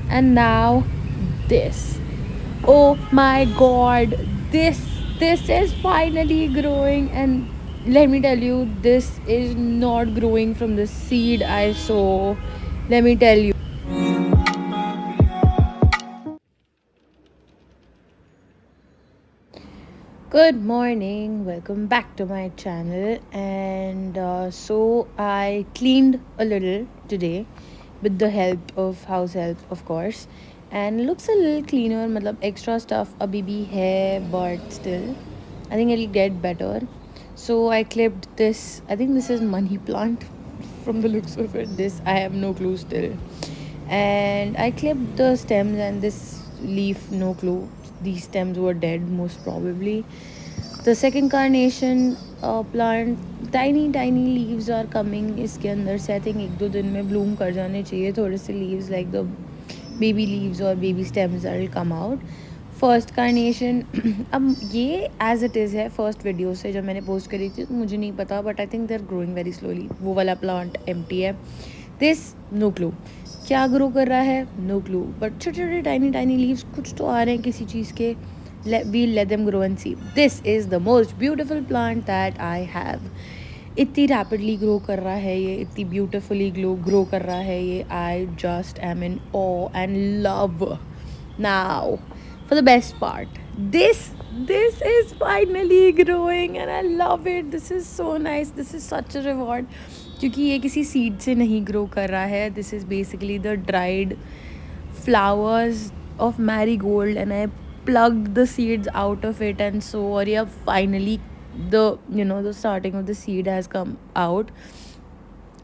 And now this. Oh my god, this is finally growing, and let me tell you, this is not growing from the seed I sow. Let me tell you. Good morning, welcome back to my channel. And so I cleaned a little today with the help of house help, of course, and looks a little cleaner. Matlab extra stuff abhi bhi hai, but still, I think it'll get better. So I clipped this. I think this is money plant from the looks of it. This I have no clue still, and I clipped the stems and this leaf, no clue. These stems were dead, most probably. The second carnation plant, tiny tiny leaves are coming इसके अंदर से. I think एक दो दिन में bloom कर जाने चाहिए थोड़े से leaves, like the baby leaves or baby stems that will come out. First carnation अब ये एज इट इज़ है फर्स्ट वीडियो से जब मैंने पोस्ट करी थी, तो मुझे नहीं पता, but I think they are growing very slowly. वो वाला प्लांट एम्प्टी है. दिस नो क्लू क्या ग्रो कर रहा है, नो क्लू, बट छोटे छोटे टाइनी टाइनी लीव्स कुछ तो आ रहे हैं किसी चीज़ के. We'll let them grow and see. This is the most beautiful plant that I have. इतनी रैपिडली ग्रो कर रहा है ये, इतनी ब्यूटिफुली ग्रो कर रहा है ये. I just am in awe and love. Now for the best part, this is finally growing and I love it. This is so nice. This is such a reward क्योंकि ये किसी seed से नहीं grow कर रहा है. This is basically the dried flowers of marigold, and I plucked the seeds out of it, and so or yeah, finally the starting of the seed has come out,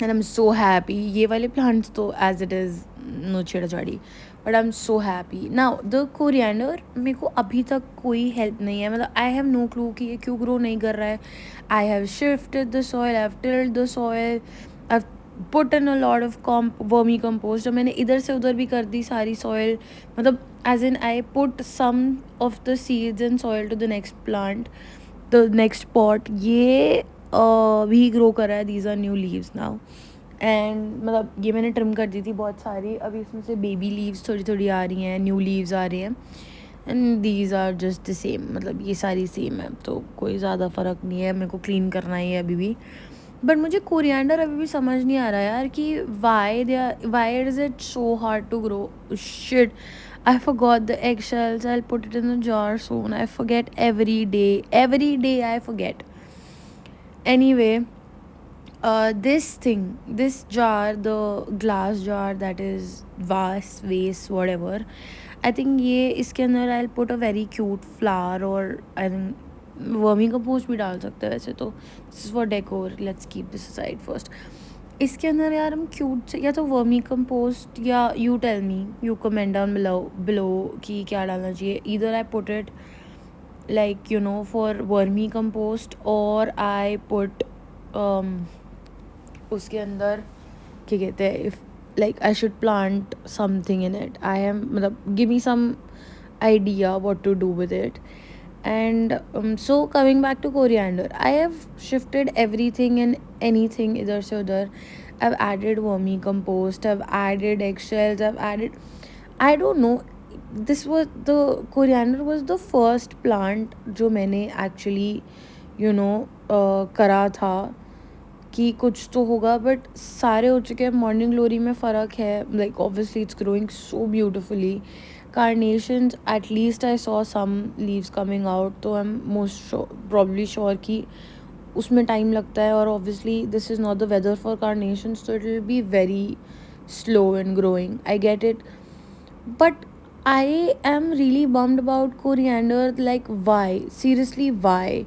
and I'm so happy. ये वाले plants तो as it is no छेड़छाड़ी, but I'm so happy. Now the coriander मेरे को अभी तक कोई help नहीं है. मतलब I have no clue कि ये क्यों grow नहीं कर रहा है. I have shifted the soil, I've tilled the soil, I've put in a lot of vermicompost. जब मैंने इधर से उधर भी कर दी सारी soil, मतलब as in I put some of the seeds and soil to the next plant, the next pot. ये भी ग्रो कर रहा है. These are new leaves now, and मतलब ये मैंने ट्रिम कर दी थी बहुत सारी. अभी इसमें से बेबी लीव्स थोड़ी थोड़ी आ रही हैं, न्यू लीव्स आ रही हैं, and these are just the same. मतलब ये सारी सेम है, तो कोई ज़्यादा फ़र्क नहीं है. मेरे को क्लीन करना ही है अभी भी. बट मुझे कोरिएंडर अभी भी समझ नहीं आ रहा यार कि why is it so hard to grow. Shit, I forgot the eggshells. I'll put it in the jar soon. I forget every day. Every day I forget. Anyway, this jar, the glass jar that is vase, whatever. I think ये इसके अंदर I'll put a very cute flower, or I think vermicompost भी डाल सकते हैं वैसे तो. This is for decor. Let's keep this aside first. इसके अंदर यार हम क्यूट से या तो वर्मी कंपोस्ट, या you tell me, you comment down below कि क्या डालना चाहिए. Either I put it like for vermicompost, और आई पुट उसके अंदर क्या कहते हैं, if like I should plant something in it. I am मतलब give me some idea what to do with it. And so coming back to coriander, I have shifted everything and anything idhar se udhar. I've added vermi compost, I've added eggshells, I've added, I don't know. This was the coriander was the first plant जो मैंने actually करा था कि कुछ तो होगा, but सारे हो चुके हैं. मॉर्निंग ग्लोरी में फ़र्क है, like obviously it's growing so beautifully. Carnations at least I saw some leaves coming out, तो I am most probably sure कि उसमें टाइम लगता है. और obviously this is not the weather for carnations, तो it will be very slow in growing. I get it, but I am really bummed about coriander. Like, why? Seriously, why?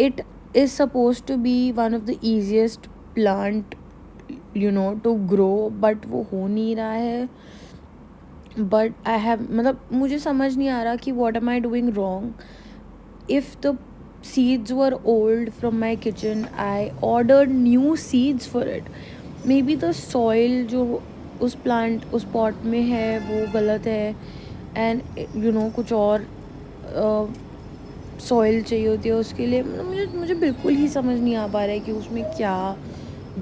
It is supposed to be one of the easiest plant to grow, but वो हो नहीं रहा है. But I have मतलब मुझे समझ नहीं आ रहा कि what am I doing wrong. If the seeds were old from my kitchen, I ordered new seeds for it. Maybe the soil जो उस plant उस pot में है वो गलत है, and कुछ और सॉइल चाहिए होती है उसके लिए. मुझे बिल्कुल ही समझ नहीं आ पा रहा है कि उसमें क्या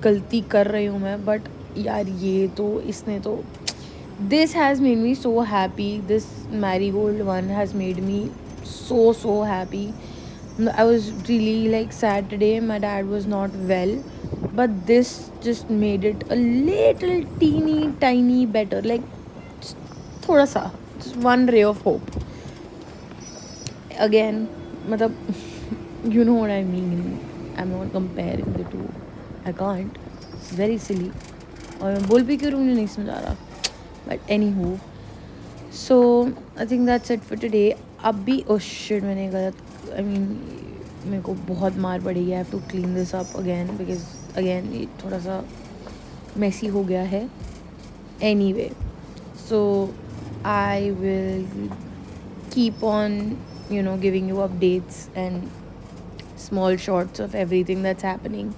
गलती कर रही हूँ मैं. बट यार ये तो इसने तो This has made me so happy. This marigold one has made me so happy. I was really like sad today. My dad was not well, but this just made it a little teeny tiny better, like just thoda sa, just one ray of hope. Again, matlab, you know what I mean. I'm not comparing the two. I can't. It's very silly. और मैं बोल भी क्यों रही हूँ, मुझे नहीं समझ आ रहा. But anywho, so I think that's it for today. अब भी oh shit, मैंने गलत, I mean मेरे को बहुत मार पड़ेगी. I have to clean this up again because again ये थोड़ा सा messy हो गया है. Anyway, so I will keep on, giving you updates and small shots of everything that's happening.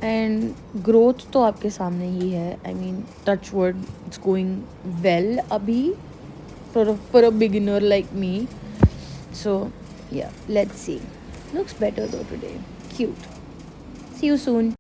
And growth तो आपके सामने ही है. I mean, touch wood, it's going well अभी for a beginner like me. So yeah, let's see. Looks better though today. Cute. See you soon.